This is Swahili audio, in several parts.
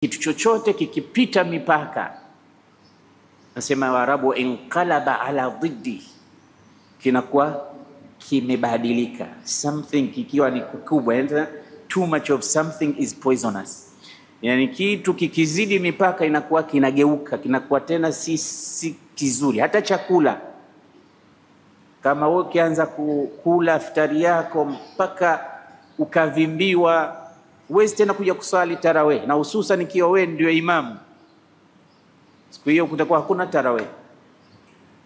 Kitu chochote kikipita mipaka, nasema Waarabu, inqalaba ala dhiddi, kinakuwa kimebadilika. Something kikiwa ni kikubwa, too much of something is poisonous. Yani kitu kikizidi mipaka inakuwa kinageuka, kinakuwa tena si kizuri. Hata chakula, kama wewe ukianza kula iftari yako mpaka ukavimbiwa, huwezi tena kuja kusali tarawih, na hususan ikiwa wewe ndio imamu, siku hiyo kutakuwa hakuna tarawih,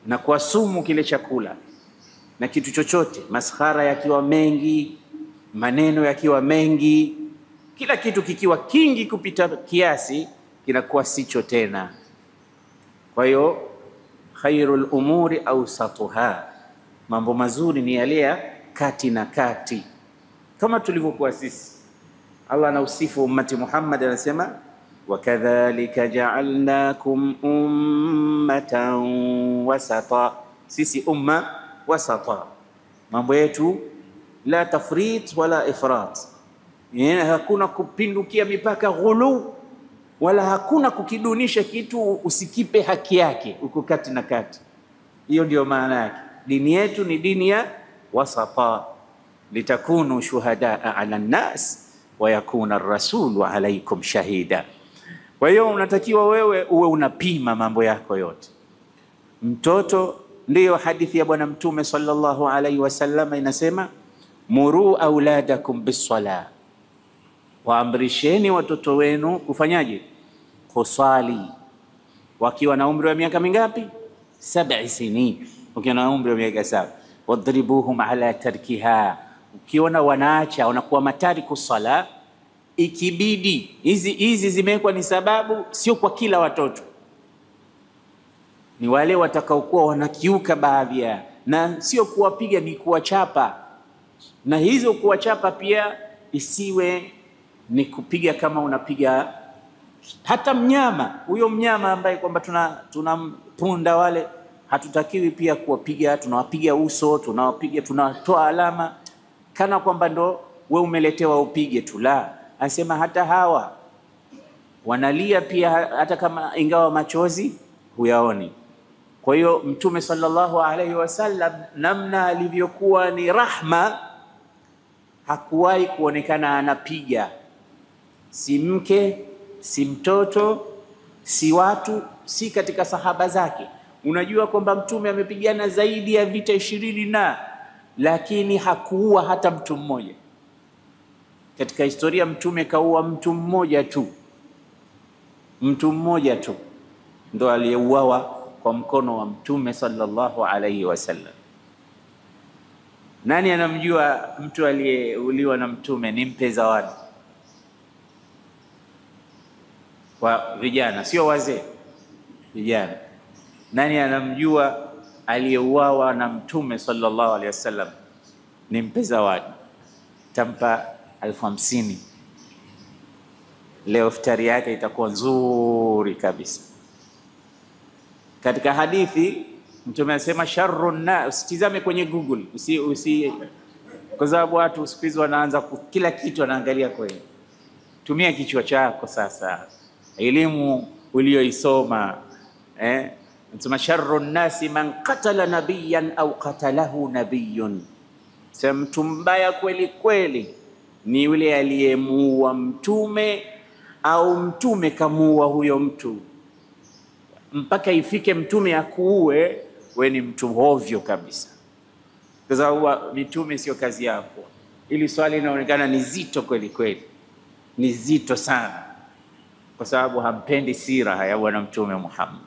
na kwa sumu kile chakula na kitu chochote, maskhara yakiwa mengi, maneno yakiwa mengi, kila kitu kikiwa kingi kupita kiasi, kinakuwa sicho tena. Kwa hiyo khairul umuri awsatuha, mambo mazuri ni yale ya kati na kati, kama tulivyokuwa sisi. Allah anausifu ummati Muhammad, anasema wakadhalika ja'alnakum ummatan wasata, sisi umma wasata, mambo yetu la tafrit wala ifrat, yani hakuna kupindukia mipaka, ghulu, wala hakuna kukidunisha kitu usikipe haki yake, uko kati na kati. Hiyo ndio maana yake. Dini yetu ni dini ya wasata, litakunu shuhadaa ala nnas wa yakuna ar-rasulu alaykum shahida. Kwa hiyo unatakiwa wewe uwe unapima mambo yako yote. Mtoto, ndiyo hadithi ya Bwana Mtume sallallahu alaihi wasallam inasema, muru auladakum bis-sala, waamrisheni watoto wenu kufanyaje? Kusali. Wakiwa na umri wa miaka mingapi? 7 sinin. Ukiwa na umri wa miaka 7, wadribuhum ala tarkiha, ukiona wanaacha wanakuwa matariku sala, ikibidi. Hizi zimewekwa ni sababu, sio kwa kila watoto, ni wale watakaokuwa wanakiuka baadhi ya, na sio kuwapiga, ni kuwachapa. Na hizo kuwachapa pia isiwe ni kupiga kama unapiga hata mnyama. Huyo mnyama ambaye kwamba tunampunda wale, hatutakiwi pia kuwapiga, tunawapiga uso, tunatoa alama kana kwamba ndo we umeletewa upige tu. La, asema hata hawa wanalia pia, hata kama ingawa machozi huyaoni. Kwa hiyo Mtume sallallahu alaihi wasallam, namna alivyokuwa ni rahma, hakuwahi kuonekana anapiga, si mke, si mtoto, si watu, si katika sahaba zake. Unajua kwamba Mtume amepigana zaidi ya vita 20 lakini hakuua hata mtu mmoja. Katika historia Mtume kaua mtu mmoja tu ndo aliyeuawa kwa mkono wa Mtume sallallahu alaihi wasallam. Nani anamjua mtu aliyeuliwa na Mtume? Nimpe zawadi. Kwa vijana, sio wazee, vijana. Nani anamjua aliyeuawa na Mtume sallallahu alaihi wasallam? Nimpe zawadi, tampa 50,000. Leo iftari yake itakuwa nzuri kabisa. Katika hadithi Mtume anasema sharrun nas, usitizame kwenye Google, kwa sababu watu siku hizi wanaanza kila kitu wanaangalia kwenye. Tumia kichwa chako sasa, elimu uliyoisoma. Anasema sharrun nasi man qatala nabiyan au qatalahu nabiyun, sema mtu mbaya kweli kweli ni yule aliyemuua mtume au mtume kamuua huyo mtu. Mpaka ifike mtume akuue, we ni mtu hovyo kabisa, kwa sababu mitume sio kazi yako. Ili swali linaonekana ni zito kweli kweli, ni zito sana, kwa sababu hampendi sira ya Bwana Mtume Muhammad.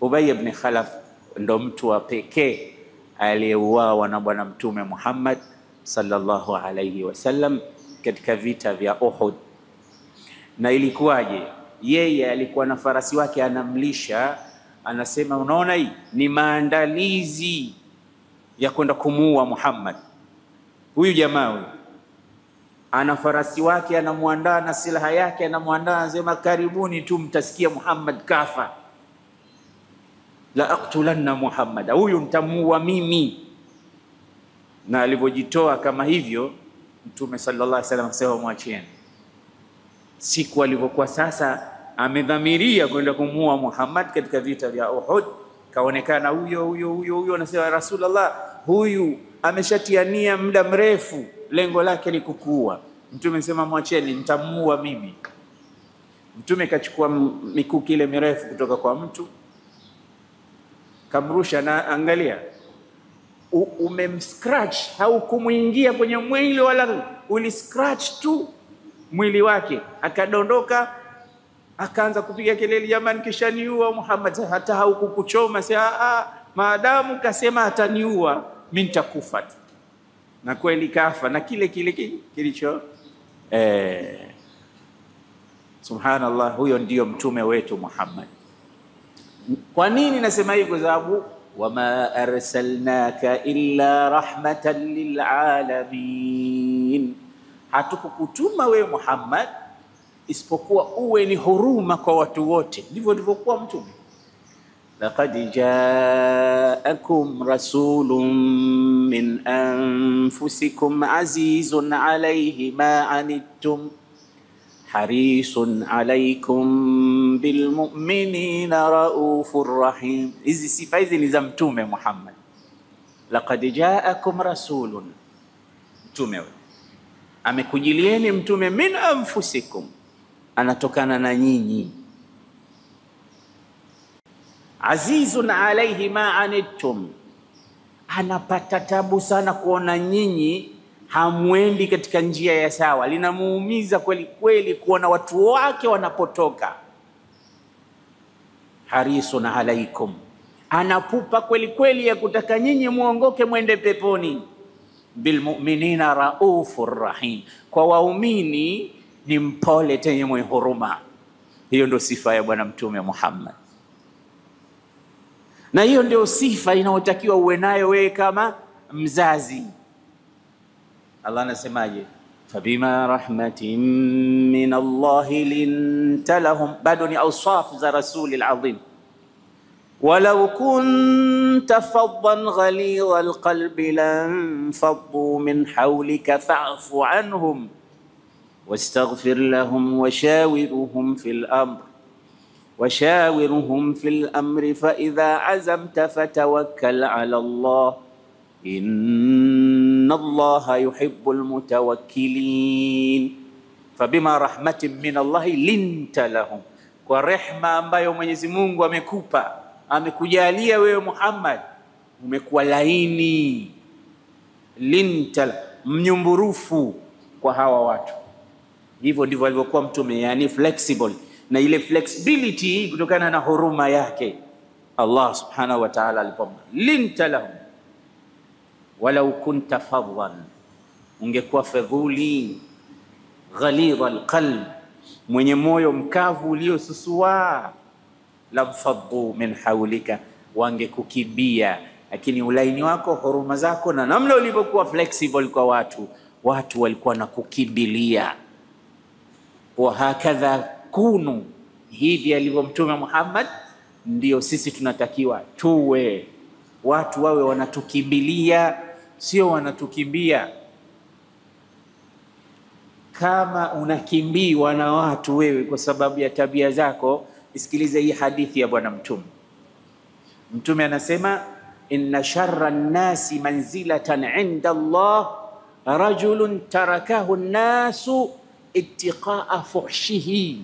Ubay ibn Khalaf ndo mtu wa pekee aliyeuawa na Bwana Mtume Muhammad sallallahu alayhi wasallam katika vita vya Uhud. Na ilikuwaje? Yeye alikuwa na farasi wake anamlisha, anasema unaona, hii ni maandalizi ya kwenda kumuua Muhammad. Huyu jamaa huyu ana farasi wake, anamuandaa na silaha yake, anamuandaa, anasema karibuni tu mtasikia Muhammad kafa, la aqtulanna Muhammad, huyu mtamuua mimi. Na alipojitoa kama hivyo, Mtume sallallahu alaihi wasallam akasema mwacheni. Siku alivyokuwa sasa amedhamiria kwenda kumuua Muhammad katika vita vya Uhud. Kaonekana huyo, anasema Rasulullah, huyu ameshatiania muda mrefu, lengo lake ni kukuua. Mtume sema mwacheni, nitamuua mimi. Mtume kachukua mikuki ile mirefu kutoka kwa mtu, kamrusha, na angalia, umemscratch, haukumuingia kwenye mwili wala uliscratch tu mwili wake, akadondoka, akaanza kupiga kelele, jamani, kisha niua Muhammad, hata haukukuchoma. Sasa maadamu kasema ataniua, mimi nitakufa. Na kweli kafa, na kile kilicho subhanallah, huyo ndio mtume wetu Muhammad. Kwa nini nasema hivyo? Kwa sababu wama arsalnaka illa rahmatan lilalamin, hatukukutuma we Muhammad isipokuwa uwe ni huruma kwa watu wote. Ndivyo ndivyokuwa mtume. Laqad jaakum rasulun min anfusikum azizun alayhi ma anittum harisun alaykum bilmu'minina raufur rahim. Hizi sifa hizi ni za mtume Muhammad. Laqad jaakum rasulun, mtume amekujilieni mtume, min anfusikum, anatokana na nyinyi, azizun alayhi ma anittum, anapata tabu sana kuona nyinyi hamwendi katika njia ya sawa, linamuumiza kweli kweli kuona watu wake wanapotoka. Harisun alaikum, anapupa kweli kweli ya kutaka nyinyi muongoke mwende peponi. Bilmu'minina raufur rahim, kwa waumini ni mpole tena mwenye huruma. Hiyo ndio sifa ya bwana mtume Muhammad, na hiyo ndio sifa inayotakiwa uwe nayo wewe kama mzazi. Allah anasemaje? Fabima rahmatin min Allah linta lahum, bado ni awsaf za rasulil azim. Walau kunta faddan ghalidha alqalbi lanfaddu min hawlika fa'fu anhum wastaghfir lahum washawiruhum fil amri fa idha azamta fatawakkal ala Allah inna Allaha yuhibbul mutawakkilin. Fabima rahmatin min Allah linta lahum, kwa rehma ambayo Mwenyezi Mungu amekupa, amekujalia wewe Muhammad, umekuwa laini, linta, mnyumburufu kwa hawa watu. Hivyo ndivyo alivyokuwa mtume, yani flexible, na ile flexibility kutokana na huruma yake Allah subhanahu wa ta'ala alipomba linta lahum. Walau kunta faddan, ungekuwa fadhuli, ghalidha alqalb, mwenye moyo mkavu uliosusua, lamfaddu min hawlika, wangekukimbia. Lakini ulaini wako, huruma zako, na namna ulivyokuwa flexible kwa watu walikuwa na kukimbilia. Wa hakadha kunu, hivi alivyo mtume Muhammad ndio sisi tunatakiwa tuwe. Watu wawe wanatukimbilia, sio wanatukimbia. Kama unakimbiwa na watu wewe kwa sababu ya tabia zako, isikilize hii hadithi ya bwana mtume. Mtume anasema inna sharra an-nasi manzilatan 'inda Allah rajulun tarakahu an-nasu ittiqa'a fuhshihi.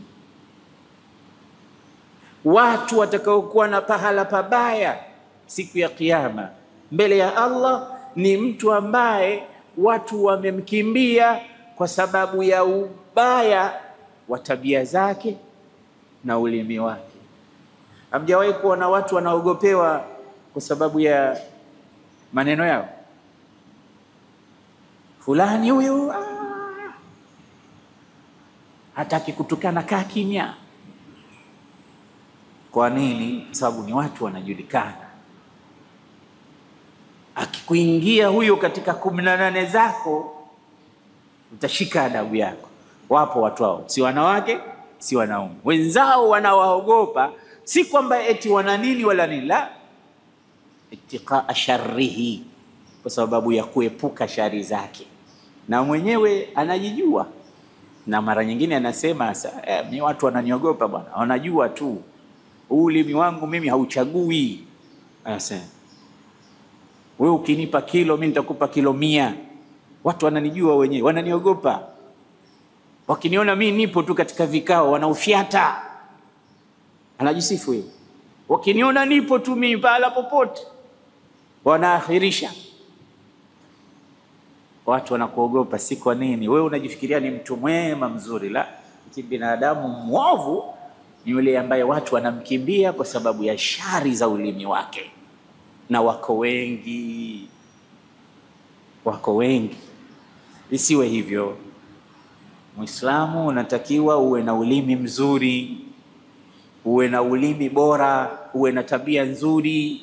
Watu watakaokuwa na pahala pabaya siku ya kiyama mbele ya Allah ni mtu ambaye watu wamemkimbia kwa sababu ya ubaya wa tabia zake na ulimi wake. Hamjawahi kuona watu wanaogopewa kwa sababu ya maneno yao? Fulani huyu hataki kutukana, kaa kimya. Kwa nini? Sababu ni watu wanajulikana. Akikuingia huyo katika 18 zako, utashika adabu yako. Wapo watu hao, si wanawake si wanaume, wenzao wanawaogopa, si kwamba eti wana nini wala nini, la, ittiqa sharrihi, kwa sababu ya kuepuka shari zake, na mwenyewe anajijua. Na mara nyingine anasema mimi watu wananiogopa bwana, wanajua tu ulimi wangu mimi hauchagui. Anasema wewe ukinipa kilo mimi nitakupa kilo 100. Watu wananijua wenyewe, wananiogopa. Wakiniona mimi nipo tu katika vikao wanaufyata. Anajisifu yeye. Wakiniona nipo tu mimi pala popote wanaakhirisha. Watu wanakuogopa si kwa nini? Wewe unajifikiria ni mtu mwema mzuri, la binadamu mwovu ni yule ambaye watu wanamkimbia kwa sababu ya shari za ulimi wake. Na wako wengi. Isiwe hivyo. Muislamu unatakiwa uwe na ulimi mzuri, uwe na ulimi bora, uwe na tabia nzuri.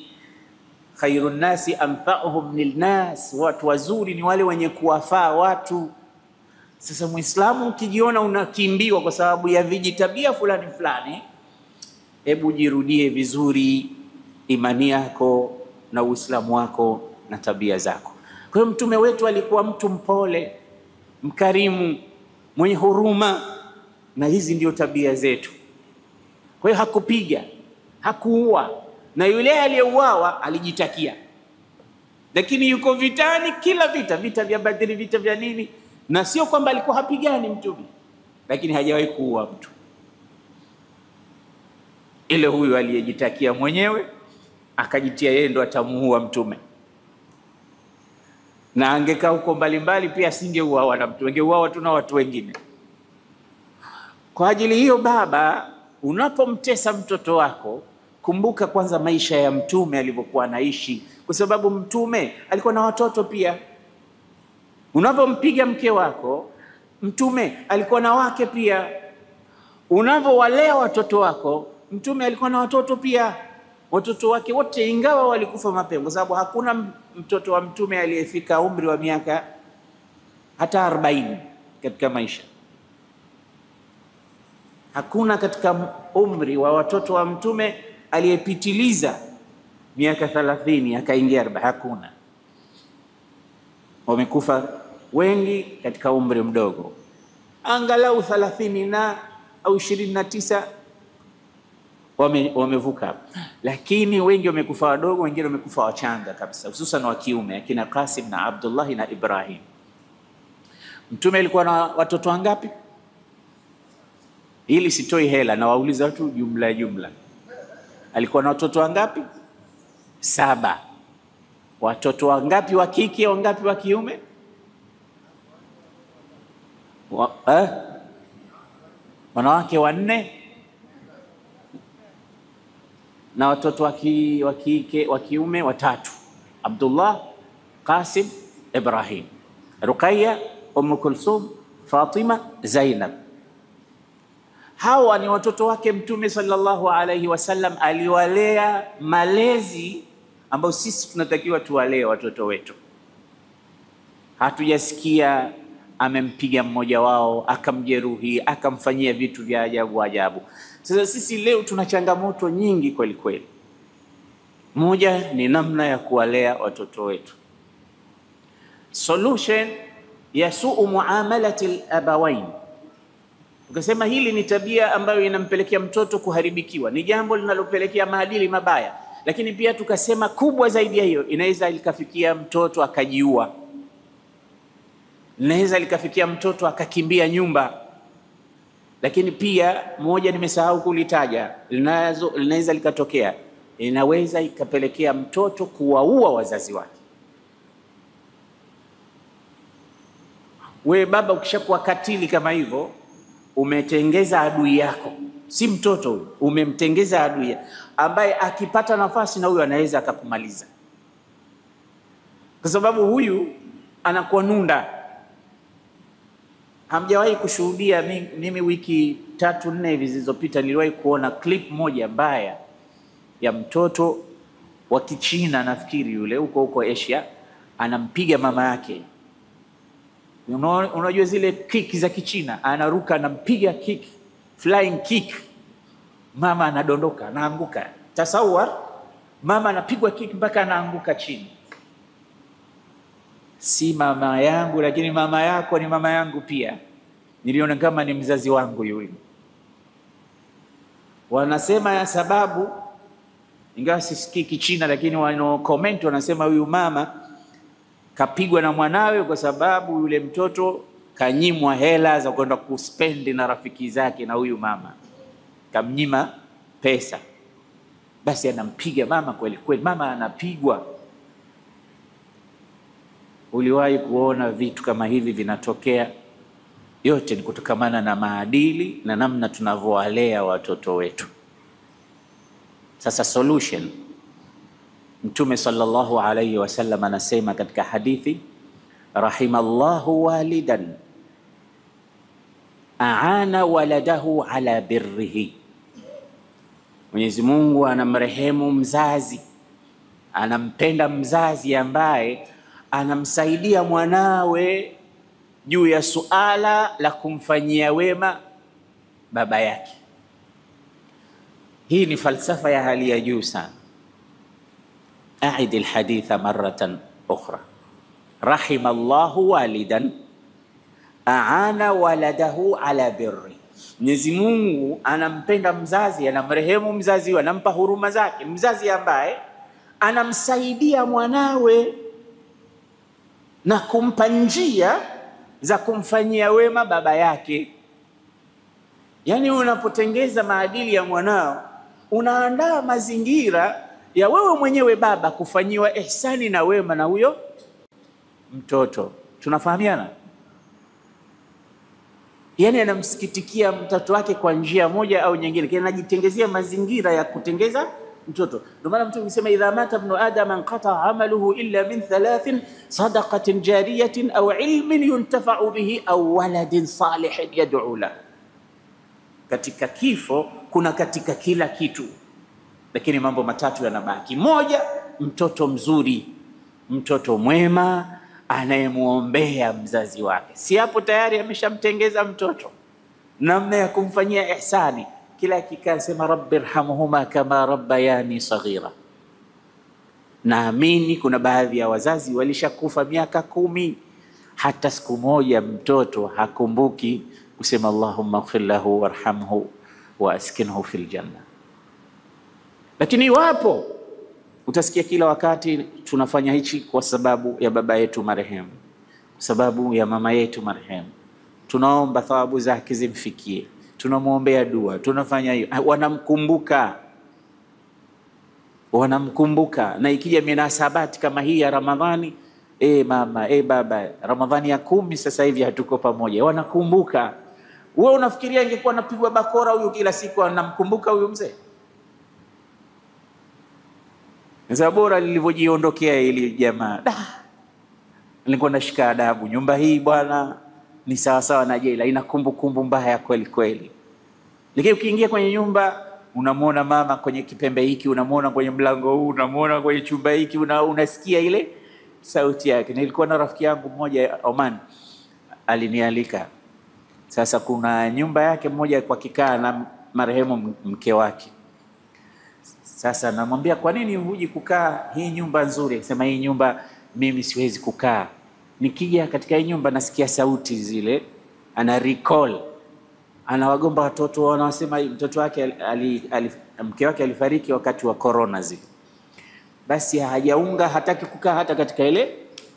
Khairun nasi anfa'uhum lilnas, watu wazuri ni wale wenye kuwafaa watu. Sasa Muislamu ukijiona unakimbiwa kwa sababu ya vijitabia fulani, hebu jirudie vizuri imani yako na Uislamu wako na tabia zako. Kwa hiyo mtume wetu alikuwa mtu mpole, mkarimu, mwenye huruma, na hizi ndio tabia zetu. Kwa hiyo hakupiga, hakuua, na yule aliyeuawa alijitakia. Lakini yuko vitani, kila vita vya Badri, vita vya nini, na sio kwamba alikuwa hapigani mtume, lakini hajawahi kuua mtu. Ile huyu aliyejitakia mwenyewe akajitia yeye ndo atamuua mtume. Na angekaa huko mbalimbali pia asingeuawa na mtu, angeuawa tu na watu wengine. Kwa ajili hiyo, baba, unapomtesa mtoto wako, kumbuka kwanza maisha ya mtume alivyokuwa anaishi, kwa sababu mtume alikuwa na watoto pia. Unapompiga mke wako, mtume alikuwa na wake pia. Unapowalea watoto wako, mtume alikuwa na watoto pia. Watoto wake wote ingawa walikufa mapema, kwa sababu hakuna mtoto wa mtume aliyefika umri wa miaka hata 40 katika maisha. Hakuna katika umri wa watoto wa mtume aliyepitiliza miaka 30 akaingia 40, hakuna. Wamekufa wengi katika umri mdogo, angalau 30 na au 29 wamevuka. Lakini wengi wamekufa wadogo, wengine wamekufa wachanga kabisa, hususan wa kiume, akina Qasim na Abdullah na Ibrahim. Mtume alikuwa na watoto wangapi? Ili sitoi hela na wauliza watu jumla. Alikuwa na watoto wangapi? 7. Watoto wangapi wa kike, wangapi wa kiume? Wanawake 4 na watoto wa kiume 3. Abdullah, Qasim, Ibrahim, Ruqayya, Kulthum, Fatima, Zainab. Hawa ni watoto wake mtume sallallahu alayhi wasallam. Aliwalea malezi ambayo sisi tunatakiwa tuwalee watoto wetu. Hatujasikia amempiga mmoja wao, akamjeruhi, akamfanyia vitu vya ajabu. Sasa sisi leo tuna changamoto nyingi kweli kweli. Moja ni namna ya kuwalea watoto wetu. Solution ya suu muamalati al-abawain. Ukasema hili ni tabia ambayo inampelekea mtoto kuharibikiwa, ni jambo linalopelekea maadili mabaya. Lakini pia tukasema kubwa zaidi ya hiyo, inaweza likafikia mtoto akajiua. Inaweza likafikia mtoto akakimbia nyumba. Lakini pia moja nimesahau kulitaja, linaweza likatokea, inaweza ikapelekea mtoto kuwaua wazazi wake. Wewe baba ukishakuwa katili kama hivyo, umetengeza adui yako. Si mtoto huyo, umemtengeza adui ambaye akipata nafasi na huyo anaweza akakumaliza. Kwa sababu huyu anakuwa nunda. Hamjawahi kushuhudia, mimi wiki 3-4 hivi zilizopita niliwahi kuona clip moja mbaya ya mtoto wa Kichina, nafikiri yule huko Asia, anampiga mama yake. Unajua zile kick za Kichina, anaruka anampiga kick, flying kick. Mama anadondoka, anaanguka. Tasawwar, mama anapigwa kick mpaka anaanguka chini. Si mama yangu, lakini mama yako ni mama yangu pia. niliona kama ni mzazi wangu yule. Wanasema ya sababu, ingawa sisikii Kichina, lakini wano comment wanasema huyu mama kapigwa na mwanawe kwa sababu yule mtoto kanyimwa hela za kwenda kuspendi na rafiki zake, na huyu mama kamnyima pesa. Basi anampiga mama kweli kweli, mama anapigwa. Uliwahi kuona vitu kama hivi vinatokea? Yote ni kutokamana na maadili na namna tunavyowalea watoto wetu. Sasa solution, Mtume sallallahu alayhi wasallam anasema katika hadithi, rahimallahu walidan aana waladahu ala birrihi, Mwenyezi Mungu anamrehemu mzazi, anampenda mzazi ambaye anamsaidia mwanawe juu ya suala la kumfanyia wema baba yake. Hii ni falsafa ya hali ya juu sana. Aid alhaditha maratan ukhra. Rahimallahu walidan aana waladahu ala birri. Mwenyezi Mungu anampenda mzazi, anamrehemu mzazi, anampa huruma zake mzazi ambaye anamsaidia mwanawe na kumpa njia za kumfanyia wema baba yake. Yani unapotengeza maadili ya mwanao, unaandaa mazingira ya wewe mwenyewe baba kufanyiwa ihsani na wema na huyo mtoto. Tunafahamiana? Yani anamsikitikia mtoto wake kwa njia moja au nyingine, kile anajitengezea mazingira ya kutengeza mtoto. Ndio maana mtu anasema idha mata ibn adam anqata amaluhu illa min thalathin sadaqatin jariyatin aw ilmin yuntafa'u bihi aw waladin salihin yad'u lahu. Katika kifo kuna katika kila kitu, lakini mambo matatu yanabaki. Moja, mtoto mzuri, mtoto mwema anayemuombea mzazi wake. Si hapo tayari ameshamtengeza mtoto namna ya kumfanyia ihsani. Kila kikaa sema rabbirhamhuma kama rabbayani saghira. Naamini kuna baadhi ya wazazi walishakufa miaka 10, hata siku moja mtoto hakumbuki kusema Allahumma ighfir lahu warhamhu wa askinhu fil janna. Lakini wapo utasikia kila wakati tunafanya hichi kwa sababu ya baba yetu marehemu, kwa sababu ya mama yetu marehemu, tunaomba thawabu zake zimfikie, tunamuombea dua, tunafanya hiyo. Wanamkumbuka. Na ikija minasabati kama hii ya Ramadhani, mama, baba, Ramadhani ya 10 sasa hivi hatuko pamoja, wanakumbuka. Wewe unafikiria ingekuwa anapigwa bakora huyu kila siku anamkumbuka huyu mzee? Sasa bora lilivyojiondokea ili jamaa. Nilikuwa nashika adabu. Nyumba hii bwana ni sawa sawa na jela, ina kumbukumbu mbaya kweli kweli. Lakini ukiingia kwenye nyumba unamuona mama kwenye kipembe hiki, unamuona kwenye mlango huu, unamuona kwenye chumba hiki, unasikia ile sauti yake. Nilikuwa na rafiki yangu mmoja Oman, alinialika. Sasa kuna nyumba yake mmoja kwa kikaa na marehemu mke wake. Sasa namwambia, kwa nini huji kukaa hii nyumba nzuri? Akisema hii nyumba mimi siwezi kukaa. Nikija katika hii nyumba nasikia sauti zile, ana recall. Anawagomba watoto, wanasema mtoto wake mke wake alifariki wakati wa corona zile. Basi hajaunga, hataki kukaa hata katika ile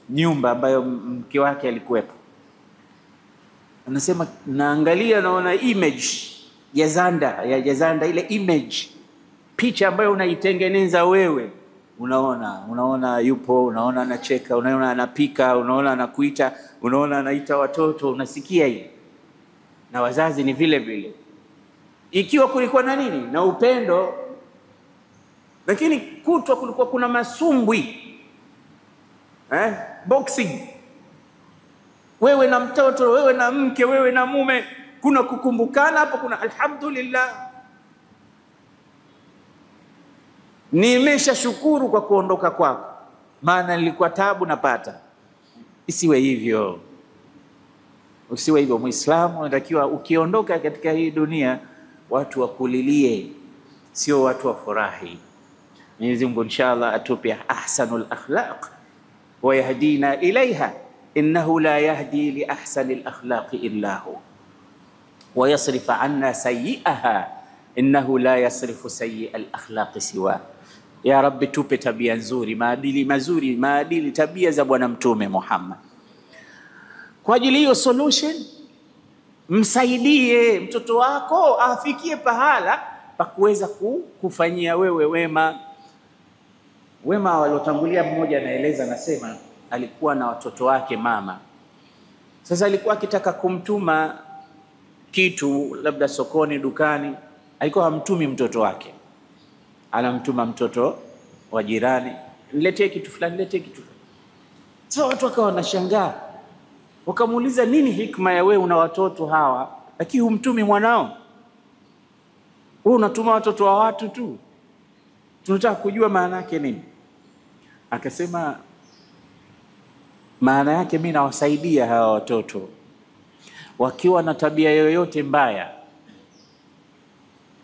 nyumba ambayo mke wake alikuwepo. Anasema naangalia naona image ya Zanda, ile image, picha ambayo unaitengeneza wewe. Unaona yupo, unaona anacheka, unaona anapika, unaona anakuita, unaona anaita watoto, unasikia hii. Na wazazi ni vile vile. Ikiwa kulikuwa na nini? Na upendo. Lakini kutwa kulikuwa kuna masumbwi. Boxing. Wewe na mtoto, wewe na mke, wewe na mume, kuna kukumbukana hapo, kuna alhamdulillah. Nimesha shukuru kwa kuondoka kwako, maana nilikuwa tabu napata. Isiwe hivyo. Usiwe hivyo. Muislamu unatakiwa ukiondoka katika hii dunia watu wakulilie, sio watu wafurahi. Mwenyezi Mungu inshallah atupe ahsanul akhlaq wa yahdina ilaiha, innahu la yahdi li ahsanil akhlaqi illa hu. wa yasrifa anna sayyi'aha innahu la yasrifu sayyi'a al-akhlaq siwa. Ya Rabbi, tupe tabia nzuri, maadili mazuri, maadili tabia za Bwana Mtume Muhammad. Kwa ajili hiyo solution, msaidie mtoto wako afikie pahala pa kuweza kufanyia wewe wema. Wema waliotangulia, mmoja anaeleza, anasema alikuwa na watoto wake mama. Sasa alikuwa akitaka kumtuma kitu labda sokoni, dukani, alikuwa hamtumi mtoto wake, anamtuma mtoto wa jirani, niletee kitu fulani, niletee kitu. Sasa watu wakawa wanashangaa, wakamuuliza, nini hikma ya wewe una watoto hawa lakini humtumi mwanao? Wewe unatuma watoto wa watu tu, tunataka kujua maana yake nini. Akasema, maana yake mimi nawasaidia hawa watoto wakiwa na tabia yoyote mbaya,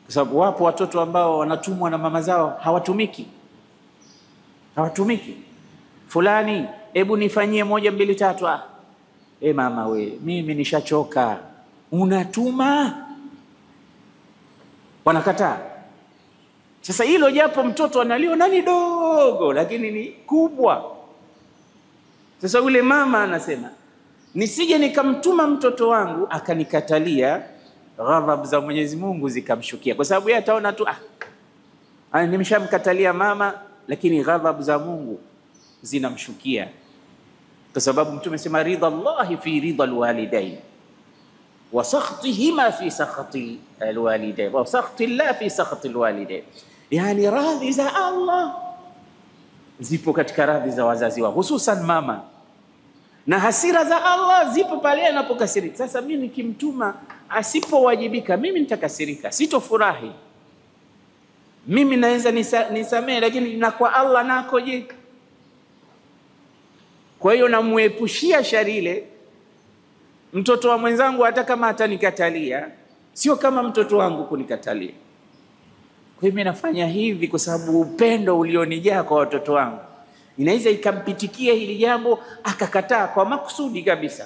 kwa sababu wapo watoto ambao wanatumwa na mama zao, hawatumiki. Fulani, hebu nifanyie 1 2 3. Mama we, mimi nishachoka, unatuma. Wanakataa. Sasa hilo japo mtoto analiona ni dogo, lakini ni kubwa. Sasa yule mama anasema, nisije nikamtuma mtoto wangu akanikatalia, ghadhabu za Mwenyezi Mungu zikamshukia, kwa sababu yeye ataona tu nimeshamkatalia mama, lakini ghadhabu za Mungu zinamshukia, kwa sababu Mtume sema ridha Allah fi ridha alwalidain wa sakhtihima fi sakhti alwalidain wa sakhti Allah fi sakhti alwalidain. Yani radhi za Allah zipo katika radhi za wazazi wao, hususan mama, na hasira za Allah zipo pale anapokasirika. Sasa mimi nikimtuma asipowajibika, mimi nitakasirika, sitofurahi. Mimi naweza nisamee, lakini na kwa Allah nako je? Kwa hiyo namuepushia shari ile. Mtoto wa mwenzangu hata kama atanikatalia, sio kama mtoto wangu kunikatalia. Kwa hiyo mimi nafanya hivi kwa sababu upendo ulionijaa kwa watoto wangu. Inaweza ikampitikia hili jambo akakataa kwa makusudi kabisa.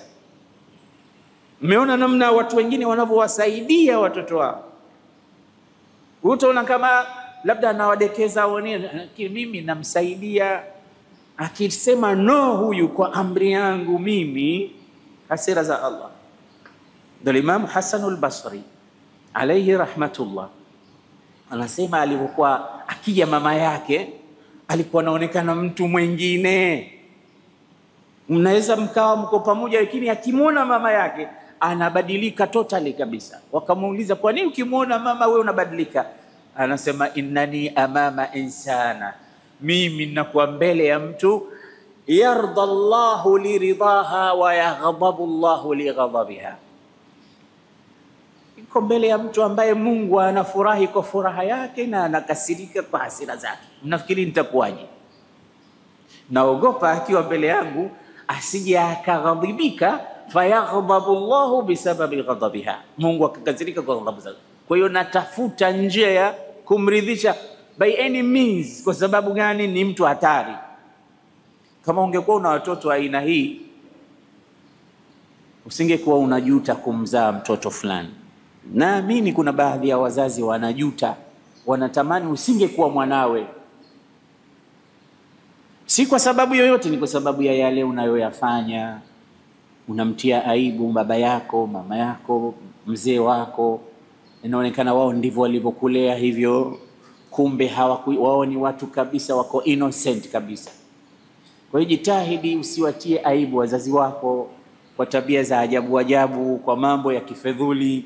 Mmeona namna watu wengine wanavyowasaidia watoto wao. Utaona kama labda anawadekeza au nini, mimi namsaidia. Akisema no huyu kwa amri yangu mimi, hasira za Allah. Ndio Imam Hasan al-Basri alayhi rahmatullah anasema alipokuwa akija mama yake alikuwa anaonekana mtu mwingine. Mnaweza mkawa mko pamoja, lakini akimwona mama yake anabadilika totally kabisa. Wakamuuliza, kwa nini ukimwona mama wewe unabadilika? Anasema, innani amama insana, mimi ninakuwa mbele ya mtu yarda Allahu li ridaha wa yaghdabu Allahu li ghadabiha. Iko mbele ya mtu ambaye Mungu anafurahi kwa furaha yake na anakasirika kwa hasira zake. Mnafikiri nitakuwaje? Naogopa akiwa mbele yangu asije akaghadhibika, fayaghdabu Allahu bisababi ghadabiha, Mungu akakasirika kwa ghadhabu zake. Kwa hiyo natafuta njia ya kumridhisha by any means. Kwa sababu gani? Ni mtu hatari. Kama ungekuwa una watoto aina hii, usingekuwa unajuta kumzaa mtoto fulani. Naamini kuna baadhi ya wazazi wanajuta, wanatamani usingekuwa mwanawe. Si kwa sababu yoyote, ni kwa sababu ya yale unayoyafanya. Unamtia aibu baba yako, mama yako, mzee wako. Inaonekana wao ndivyo walivyokulea hivyo, kumbe wao ni watu kabisa, wako innocent kabisa. Kwa hiyo jitahidi usiwatie aibu wazazi wako kwa tabia za ajabu ajabu, kwa mambo ya kifedhuli.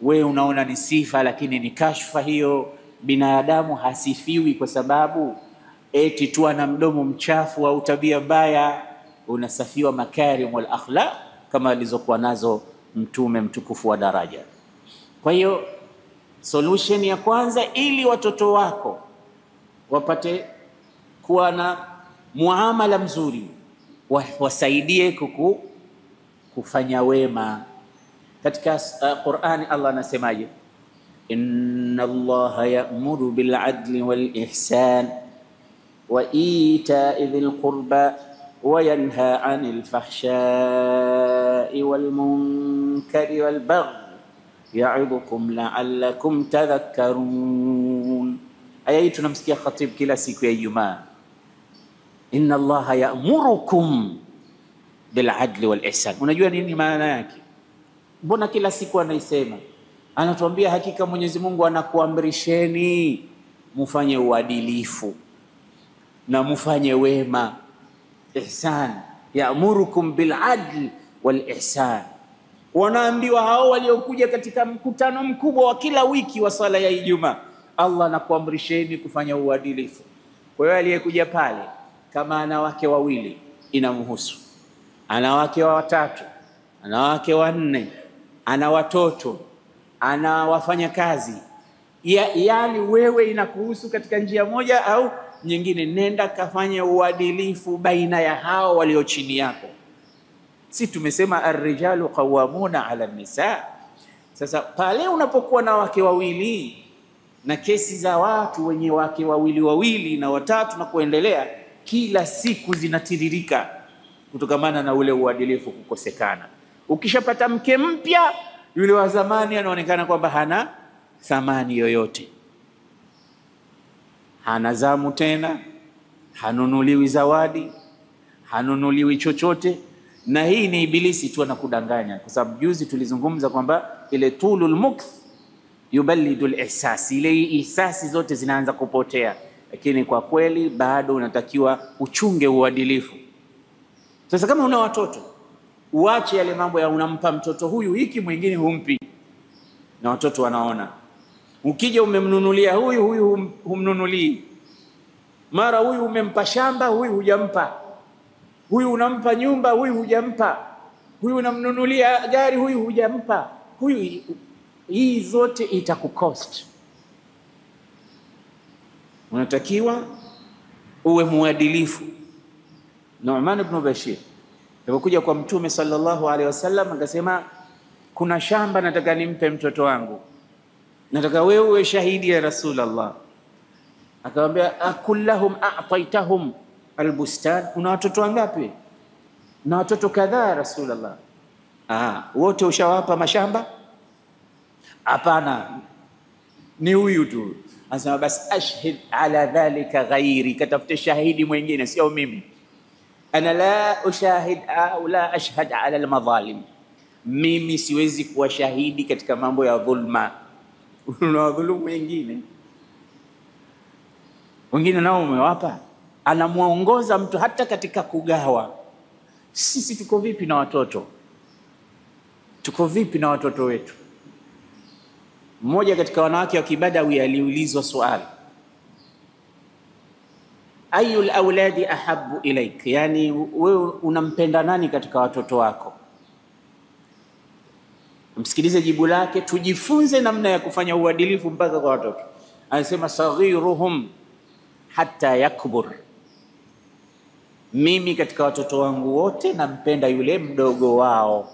Wewe unaona ni sifa, lakini ni kashfa hiyo. Binadamu hasifiwi kwa sababu eti tu ana mdomo mchafu au tabia mbaya. Unasafiwa makarim wal akhlaq kama alizokuwa nazo Mtume mtukufu wa daraja. Kwa hiyo solution ya kwanza, ili watoto wako wapate kuwa na muamala mzuri, wasaidie kufanya wema. Katika Qur'ani Allah anasemaje? Inna Allaha ya'muru bil adli wal ihsan wa ita'i dhil qurba wa yanha 'anil fahsha'i wal munkari wal baghi ya'idukum la'allakum tadhakkarun. Aya hii tunamsikia khatib kila siku ya Ijumaa, inna Allaha ya'murukum bil adli wal ihsan. Unajua nini maana yake? Mbona kila siku anaisema? Anatuambia hakika Mwenyezi Mungu anakuamrisheni mufanye uadilifu na mufanye wema, ihsan. Ya'murukum bil adli wal ihsan. Wanaambiwa hao waliokuja katika mkutano mkubwa wa kila wiki wa sala ya Ijumaa, Allah anakuamrisheni kufanya uadilifu. Kwa hiyo aliyekuja pale kama ana wake wawili inamhusu, ana wake watatu, ana wake wanne, ana watoto, ana wafanya kazi, yaani wewe inakuhusu katika njia moja au nyingine. Nenda kafanya uadilifu baina ya hao walio chini yako. Si tumesema ar-rijalu qawwamuna 'ala an-nisa? Sasa pale unapokuwa na wake wawili na kesi za watu wenye wake wawili na watatu na kuendelea, kila siku zinatiririka kutokamana na ule uadilifu kukosekana. Ukishapata mke mpya, yule wa zamani anaonekana kwamba hana thamani yoyote, hana zamu tena, hanunuliwi zawadi, hanunuliwi chochote. Na hii ni ibilisi tu anakudanganya, kwa sababu juzi tulizungumza kwamba ile tulul mukth yubalidul ihsas, ile ihsasi zote zinaanza kupotea. Lakini kwa kweli bado unatakiwa uchunge uadilifu. Sasa kama una watoto, uache yale mambo ya unampa mtoto huyu hiki mwingine humpi, na watoto wanaona. Ukija umemnunulia huyu humnunulii, mara huyu umempa shamba huyu hujampa, huyu unampa nyumba huyu hujampa, huyu unamnunulia gari huyu hujampa, huyu. Hii zote itakukost. Unatakiwa uwe muadilifu. Nu'man ibn Bashir alipokuja kwa Mtume sallallahu alaihi wasallam akasema, kuna shamba nataka nimpe mtoto wangu, nataka wewe uwe shahidi ya Rasulullah. Akamwambia, akullahum a'taitahum albustan? Una watoto wangapi? Na watoto kadhaa Rasulullah. Wote ushawapa mashamba? Hapana, ni huyu tu. Anasema bas ashhid ala dhalika ghairi, katafute shahidi mwingine sio mimi. Ana la ushahid au la ashhad ala almadhalim, mimi siwezi kuwa shahidi katika mambo ya dhulma. Unawadhulumu wengine nao umewapa. Anamuongoza mtu hata katika kugawa. Sisi tuko vipi na watoto? Tuko vipi na watoto wetu? Mmoja katika wanawake wa Kibadawi aliulizwa swali, ayul auladi ahabbu ilaik, yani wewe unampenda nani katika watoto wako? Msikilize jibu lake, tujifunze namna ya kufanya uadilifu mpaka kwa watoto. Anasema, saghiruhum hatta yakbur, mimi katika watoto wangu wote nampenda yule mdogo wao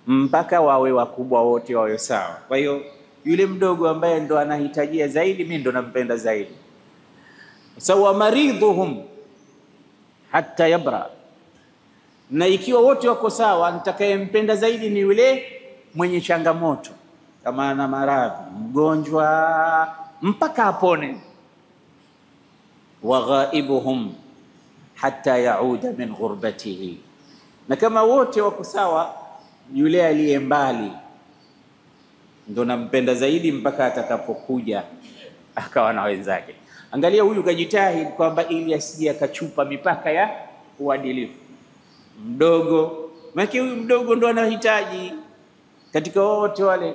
mpaka wawe wakubwa wote wawe sawa. Kwa hiyo yule mdogo ambaye ndo anahitajia zaidi, mimi ndo nampenda zaidi. Sawa maridhuhum hatta yabra, na ikiwa wote wako sawa, nitakayempenda zaidi ni yule mwenye changamoto, kama ana maradhi, mgonjwa, mpaka apone. Wa ghaibuhum hatta yauda min ghurbatihi, na kama wote wako sawa, yule aliye mbali ndo nampenda zaidi mpaka atakapokuja akawa na wenzake. Angalia, huyu kajitahidi kwamba ili asije akachupa mipaka ya uadilifu. Mdogo, maana huyu mdogo ndo anahitaji katika wote wale.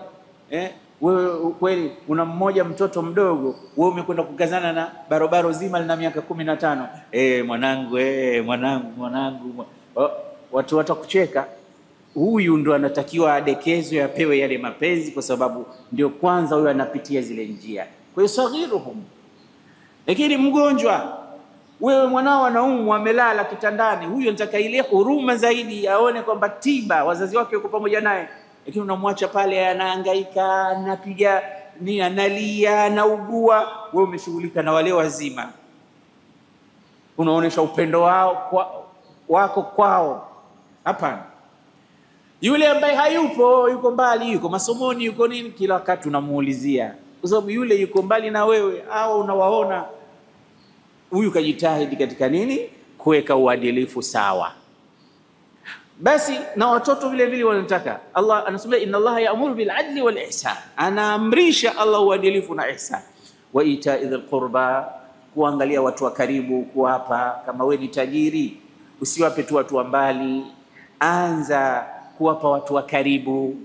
Wewe kweli una mmoja mtoto mdogo, wewe umekwenda kukazana na barobaro zima lina miaka 15. Mwanangu. Watu watakucheka. Huyu ndo anatakiwa adekezwe, apewe yale mapenzi, kwa sababu ndio kwanza huyu anapitia zile njia. Kwa hiyo saghiruhum. Lakini mgonjwa, wewe mwanao anaumwa amelala kitandani, huyu anataka ile huruma zaidi, aone kwamba tiba, wazazi wake wako pamoja naye. Lakini unamwacha pale anahangaika, anapiga ni analia, anaugua, wewe umeshughulika na wale wazima. Unaonesha upendo wako kwao. Hapana. Yule ambaye hayupo, yuko mbali, yuko masomoni, yuko nini, kila wakati unamuulizia, kwa sababu yule yuko mbali na wewe au unawaona. Huyu kajitahidi katika nini? Kuweka uadilifu sawa. Basi na watoto vile vile wanataka. Allah anasema inna Allah ya'muru bil adli wal ihsan, anaamrisha Allah uadilifu na ihsan. Wa ita'i dhil qurba, kuangalia watu wa karibu, kuwapa. Kama wewe ni tajiri, usiwape tu watu wa mbali, anza kuwapa watu wa karibu,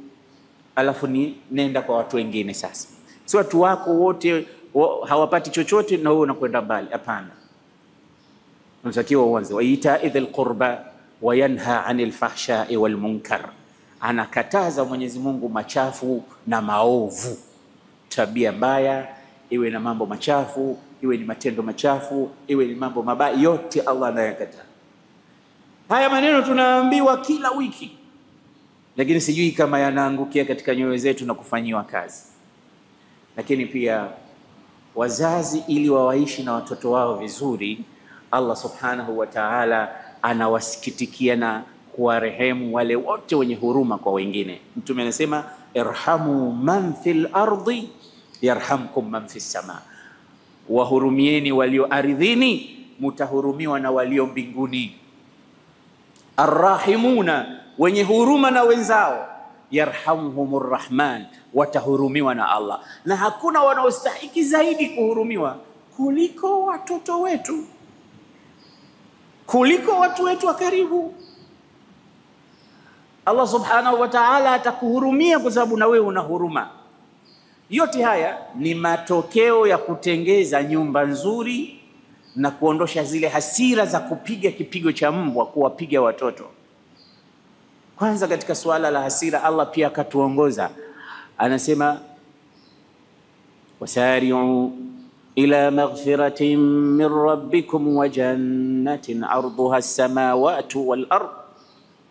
alafu nenda kwa watu wengine. Sasa si watu wako wote hawapati chochote na wewe unakwenda mbali, hapana. Unatakiwa uanze wa ita'i dhil qurba wa yanha 'anil fahsha'i wal munkar, anakataza Mwenyezi Mungu machafu na maovu. Tabia mbaya, iwe na mambo machafu, iwe ni matendo machafu, iwe ni mambo mabaya, yote Allah anayakataa. Haya maneno tunaambiwa kila wiki, lakini sijui kama yanaangukia katika nyoyo zetu na kufanyiwa kazi. Lakini pia wazazi, ili wawaishi na watoto wao vizuri, Allah subhanahu wa ta'ala anawasikitikia na kuwarehemu wale wote wenye huruma kwa wengine. Mtume anasema irhamu man fil ardi yarhamkum man fis sama, wahurumieni walio ardhini, mutahurumiwa na walio mbinguni. Arrahimuna, wenye huruma na wenzao, yarhamhumur rahman, watahurumiwa na Allah. Na hakuna wanaostahiki zaidi kuhurumiwa kuliko watoto wetu, kuliko watu wetu wa karibu. Allah subhanahu wa ta'ala atakuhurumia kwa sababu na wewe una huruma. Yote haya ni matokeo ya kutengeza nyumba nzuri na kuondosha zile hasira za kupiga kipigo cha mbwa, kuwapiga watoto. Kwanza katika suala la hasira, Allah pia akatuongoza, anasema wasari'u ila maghfiratin min rabbikum wa jannatin 'arduha as-samawati wal ard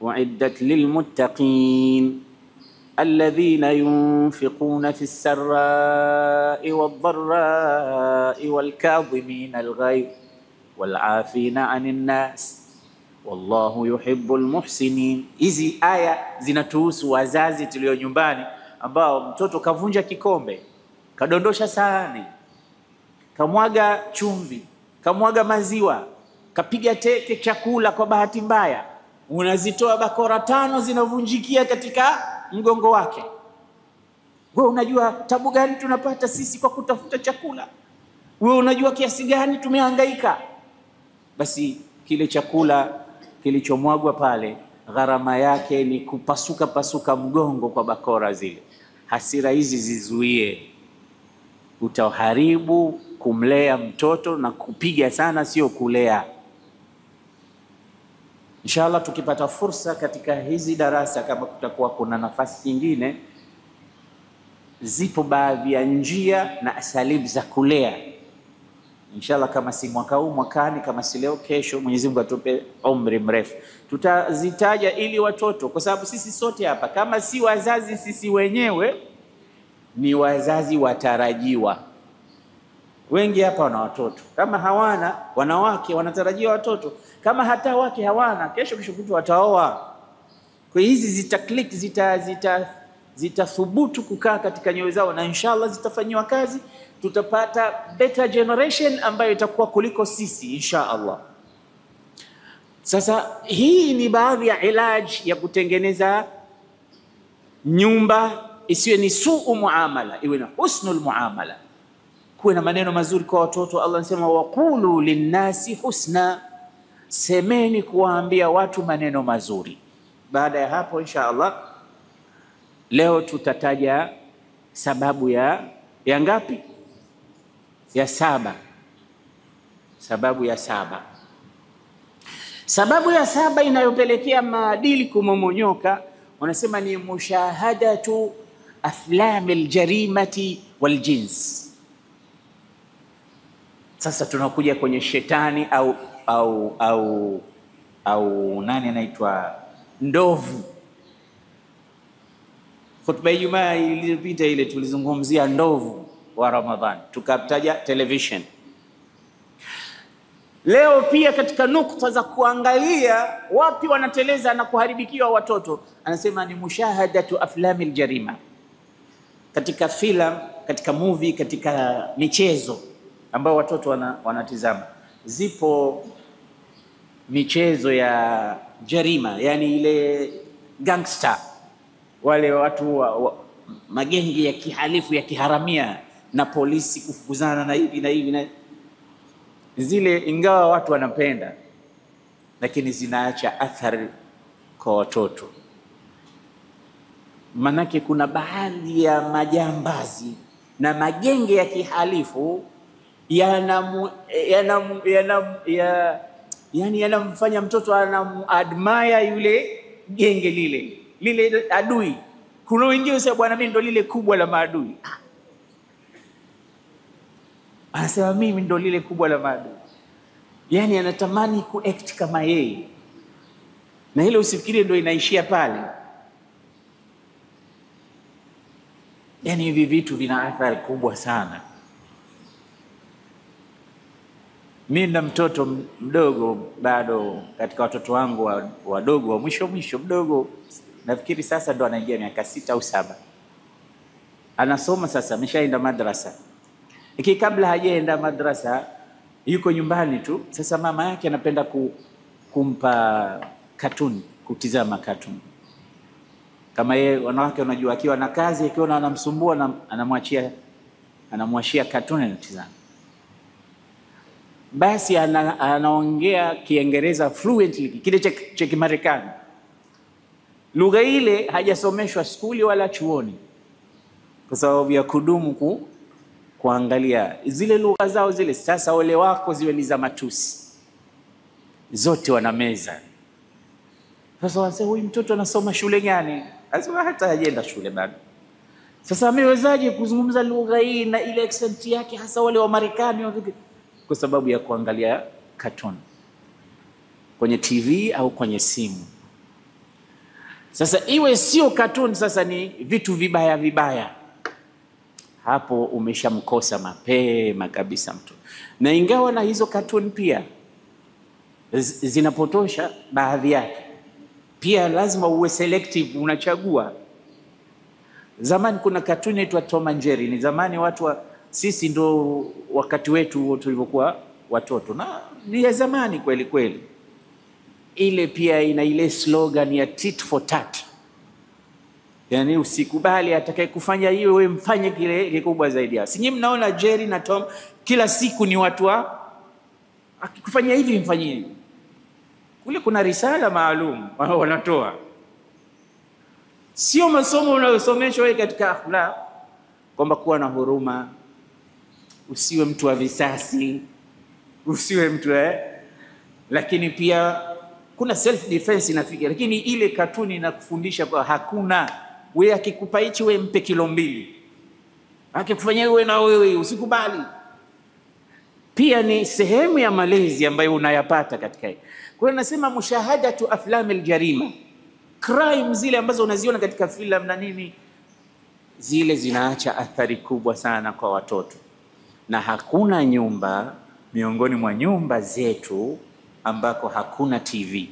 u'iddat lil muttaqin alladhina yunfiquna fi as-sarra'i wad-dharra'i wal kadhimina al-ghayz wal 'afina 'anil nas wallahu yuhibbul muhsinin. Hizi aya zinatuhusu wazazi tulio nyumbani, ambao mtoto kavunja kikombe, kadondosha sahani, kamwaga chumvi, kamwaga maziwa, kapiga teke chakula kwa bahati mbaya, unazitoa bakora 5 zinavunjikia katika mgongo wake. Wewe unajua tabu gani tunapata sisi kwa kutafuta chakula? Wewe unajua kiasi gani tumehangaika? Basi kile chakula kilichomwagwa pale, gharama yake ni kupasuka mgongo kwa bakora zile. Hasira hizi zizuie, utaharibu kumlea mtoto, na kupiga sana sio kulea. Inshallah tukipata fursa katika hizi darasa, kama kutakuwa kuna nafasi nyingine, zipo baadhi ya njia na asalibu za kulea. Inshallah kama si mwaka huu, mwakani, kama si leo, kesho, Mwenyezi Mungu atupe umri mrefu, tutazitaja ili watoto, kwa sababu sisi sote hapa kama si wazazi sisi wenyewe ni wazazi watarajiwa. Wengi hapa wana watoto, kama hawana wanawake wanatarajiwa watoto, kama hata wake hawana, kesho kutu wataoa. Kwa hizi zitaklik, zitathubutu kukaa katika nyoyo zao, na inshallah zitafanywa kazi. Tutapata better generation ambayo itakuwa kuliko sisi inshallah. Sasa hii ni baadhi ya ilaji ya kutengeneza nyumba isiwe ni suu muamala, iwe na husnul muamala, kuwe na maneno mazuri kwa watoto. Allah anasema waqulu linnasi husna, semeni kuwaambia watu maneno mazuri. Baada ya hapo inshallah leo tutataja sababu ya ngapi? Ya 7. Sababu ya 7. Sababu ya 7 inayopelekea maadili kumomonyoka, wanasema ni mushahadatu aflamil jarimati wal jins. Sasa tunakuja kwenye shetani au nani anaitwa ndovu. Khutba ya Ijumaa iliyopita ile tulizungumzia ndovu wa Ramadhani, tukataja television. Leo pia katika nukta za kuangalia wapi wanateleza na kuharibikiwa watoto, anasema ni mushahadatu aflamil jarima. Katika filamu, katika movie, katika michezo ambao watoto wanatizama, zipo michezo ya jarima, yani ile gangster, wale watu magengi ya kihalifu ya kiharamia na polisi kufukuzana na hivi na hivi na zile, ingawa watu wanapenda, lakini zinaacha athari kwa watoto. Manake kuna baadhi ya majambazi na magenge ya kihalifu yanamfanya mtoto anamadmire yule genge lile adui. Kuna wengine usema bwana mimi ndo lile kubwa la maadui. Anasema mimi ndo lile kubwa la maadui. Yani anatamani kuact kama yeye. Na hilo usifikirie ndo inaishia pale. Yani hivi vitu vina athari kubwa sana. Mimi na mtoto mdogo bado, katika watoto wangu wadogo wa mwisho mdogo, nafikiri sasa ndo anaingia miaka 6 au 7. Anasoma sasa, ameshaenda madrasa. Lakini kabla hajaenda madrasa yuko nyumbani tu. Sasa mama yake anapenda kumpa katuni, kutizama katuni. Kama yeye, wanawake unajua, akiwa na kazi, akiona anamsumbua anamwachia katuni anatizama. Basi anaongea Kiingereza fluently, kile cha Kimarekani. Lugha ile hajasomeshwa skuli wala chuoni, kwa sababu ya kudumu kuangalia zile lugha zao zile. Sasa ole wako ziwe ni za matusi, zote wana meza. Sasa wase, huyu mtoto anasoma shule gani? Asema hata hajaenda shule bado. Sasa amewezaje kuzungumza lugha hii na ile accent yake, hasa wale wa Marekani? Kwa sababu ya kuangalia cartoon kwenye TV au kwenye simu. Sasa iwe sio cartoon, sasa ni vitu vibaya, hapo umeshamkosa mapema kabisa mtu. Na ingawa na hizo cartoon pia zinapotosha baadhi yake, pia lazima uwe selective, unachagua. Zamani kuna cartoon inaitwa Tom and Jerry. Ni zamani sisi ndo wakati wetu tulivyokuwa watoto, na ni ya zamani kweli kweli. Ile pia ina ile slogan ya tit for tat, yani usikubali atakaye kufanya hiyo wewe mfanye kile kikubwa zaidi yao. Sinyi mnaona Jerry na Tom kila siku ni watu akikufanyia hivi mfanyie hivi. Kule kuna risala maalum wanatoa, sio masomo unayosomeshwa wewe katika akhlaq, kwamba kuwa na huruma, usiwe mtu wa visasi, usiwe mtu lakini pia kuna self defense inafikia. Lakini ile katuni inakufundisha kwa hakuna wewe, akikupa hichi wewe mpe kilo 2, akikufanyia wewe na wewe usikubali. Pia ni sehemu ya malezi ambayo unayapata katika hii. Kwa hiyo nasema mushahadatu aflamil jarima, crime zile ambazo unaziona katika filamu na nini, zile zinaacha athari kubwa sana kwa watoto. Na hakuna nyumba miongoni mwa nyumba zetu ambako hakuna TV.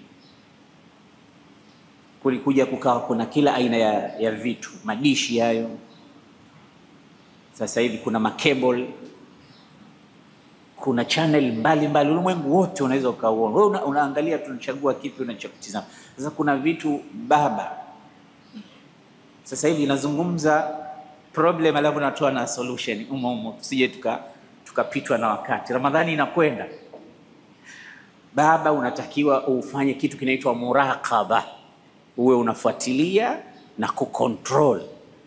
Kulikuja kukawa kuna kila aina ya vitu, madishi hayo. Sasa hivi kuna makable, kuna channel mbalimbali, ulimwengu wote unaweza ukaona. Wewe unaangalia, tunachagua kipi unachokitazama. Sasa kuna vitu baba. Sasa hivi nazungumza problem, alafu natoa na solution umo, tusije tukapitwa na wakati. Ramadhani inakwenda. Baba, unatakiwa ufanye kitu kinaitwa muraqaba. Uwe unafuatilia na kucontrol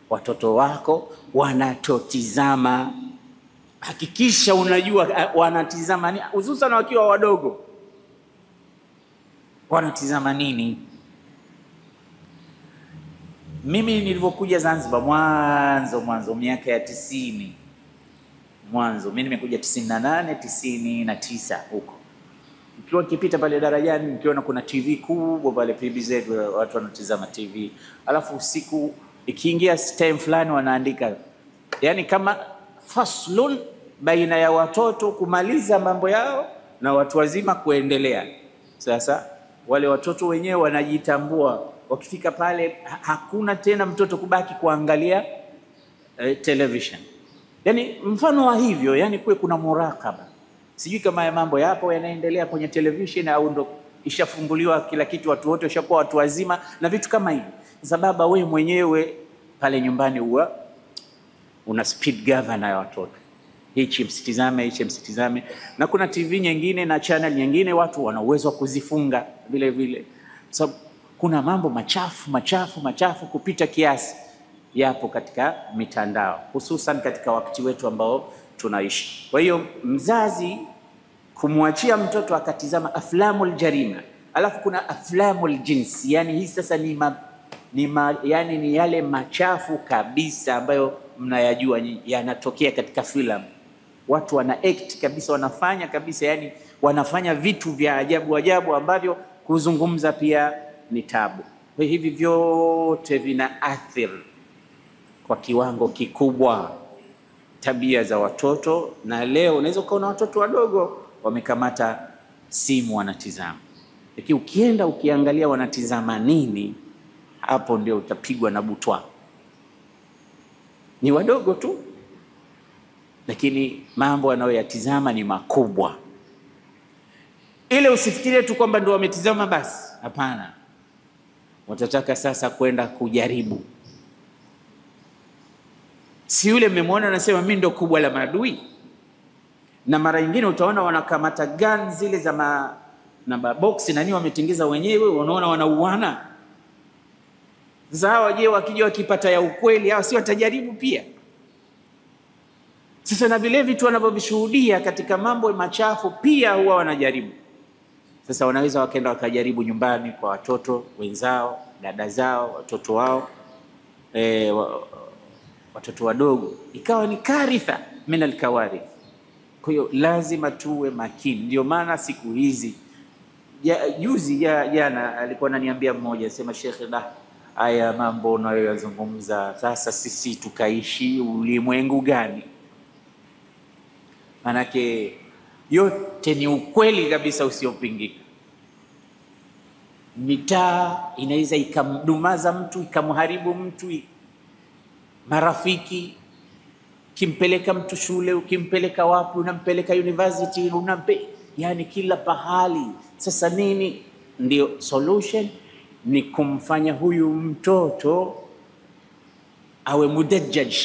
watoto wako wanatotizama. Hakikisha unajua wanatizama nini, hususan wakiwa wadogo. Wanatizama nini? Mimi nilipokuja Zanzibar mwanzo miaka ya 90, mimi nimekuja 98 99 huko. Nikiwa nikipita pale darajani, nikiona kuna TV kubwa pale PBZ, watu wanatizama TV. Alafu usiku ikiingia time fulani wanaandika, yani kama faslun baina ya watoto kumaliza mambo yao na watu wazima kuendelea. Sasa wale watoto wenyewe wanajitambua, wakifika pale hakuna tena mtoto kubaki kuangalia television. Yani mfano wa hivyo, yani kuwe kuna murakaba. Sijui kama ya mambo yapo yanaendelea kwenye television au ndo ishafunguliwa kila kitu, watu wote washakuwa watu wazima na vitu kama hivi. Sababu wewe mwenyewe pale nyumbani huwa una speed governor ya watoto, hichi msitizame, hichi msitizame. Na kuna TV nyingine na channel nyingine watu wana uwezo wa kuzifunga vile vile. Sababu kuna mambo machafu kupita kiasi yapo katika mitandao, hususan katika wakati wetu ambao tunaishi. Kwa hiyo mzazi kumwachia mtoto akatizama aflamul jarima, alafu kuna aflamul jinsi, yani hii sasa yani ni yale machafu kabisa ambayo mnayajua yanatokea katika filamu. Watu wana act kabisa, wanafanya kabisa, yani wanafanya vitu vya ajabu ambavyo kuzungumza pia ni tabu. Kwa hivi vyote vinaathiri kwa kiwango kikubwa tabia za watoto. Na leo unaweza kuona watoto wadogo wamekamata simu wanatizama, lakini ukienda ukiangalia wanatizama nini, hapo ndio utapigwa na butwa. Ni wadogo tu, lakini mambo wanayoyatizama ni makubwa. Ile usifikirie tu kwamba ndio wametizama basi, hapana. Watataka sasa kwenda kujaribu. Si yule mmemwona anasema mimi ndo kubwa la maadui, na mara nyingine utaona wanakamata gun zile za na boxi na nini wametengeza wenyewe, unaona wanauana. Sasa hawa je, wakija wakipata ya ukweli hao si watajaribu pia? Sasa na vile vitu wanavyovishuhudia katika mambo machafu pia huwa wanajaribu. Sasa wanaweza wakaenda wakajaribu nyumbani kwa watoto wenzao, dada zao, watoto wao, watoto wadogo, ikawa ni karitha min alkawarith. Kwa hiyo lazima tuwe makini. Ndio maana siku hizi juzi jana alikuwa ananiambia mmoja, sema Sheikh, haya mambo unayoyazungumza sasa sisi tukaishi ulimwengu gani? Manake yote ni ukweli kabisa usiopingika. Mitaa inaweza ikamdumaza mtu, ikamharibu mtu. Marafiki, kimpeleka mtu shule, ukimpeleka wapi, unampeleka university, yani kila pahali. Sasa nini ndio solution? Ni kumfanya huyu mtoto awe mudajjaj.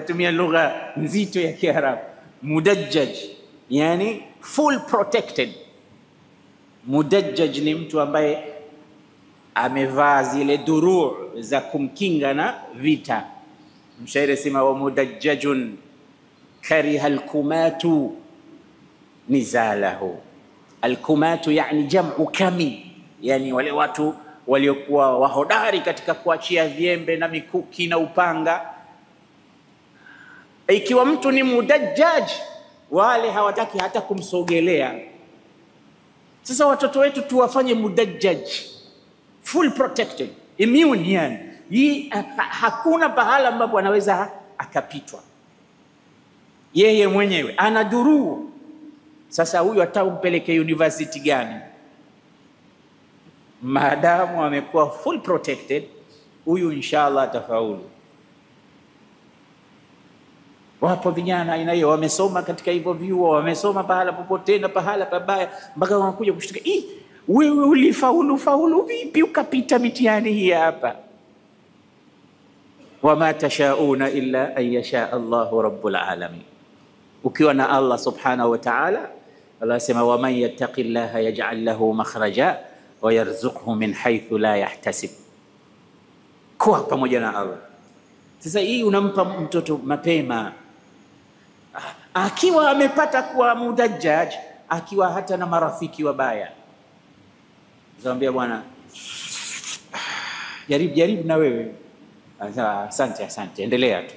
Tumia lugha nzito ya Kiarabu, mudajjaj, yani full protected. Mudajjaj ni mtu ambaye amevaa zile duruu za kumkinga na vita. Mshairi sema wa mudajjajun kariha alkumatu nizalahu. Alkumatu yani jam'u kami, yani wale watu waliokuwa wahodari katika kuachia vyembe na mikuki na upanga. Ikiwa mtu ni mudajjaj, wale hawataki hata kumsogelea. Sasa watoto wetu tuwafanye mudajjaj, full protected, immune, yani hakuna pahala ambapo anaweza akapitwa. Yeye mwenyewe anadhuru. Sasa huyu ataumpeleke university gani? Maadamu amekuwa full protected, huyu inshallah atafaulu. Wapo vijana aina hiyo, wamesoma katika hivyo vyuo, wamesoma pahala popote na pahala pabaya, mpaka wanakuja kushtuka, wewe ulifaulu vipi ukapita mitihani hii hapa? Wama tashauna illa an yasha Allahu rabbul alamin. Ukiwa na Allah subhanahu wa ta'ala, Allah sema waman yattaqillaha yaj'al lahu makhraja wa yarzuqhu min haythu la yahtasib. Kwa pamoja na Allah. Sasa hii unampa mtoto mapema, akiwa amepata kuwa mudajjaj, akiwa hata na marafiki wabaya, zamwambia bwana jaribu na wewe. Asante, endelea tu.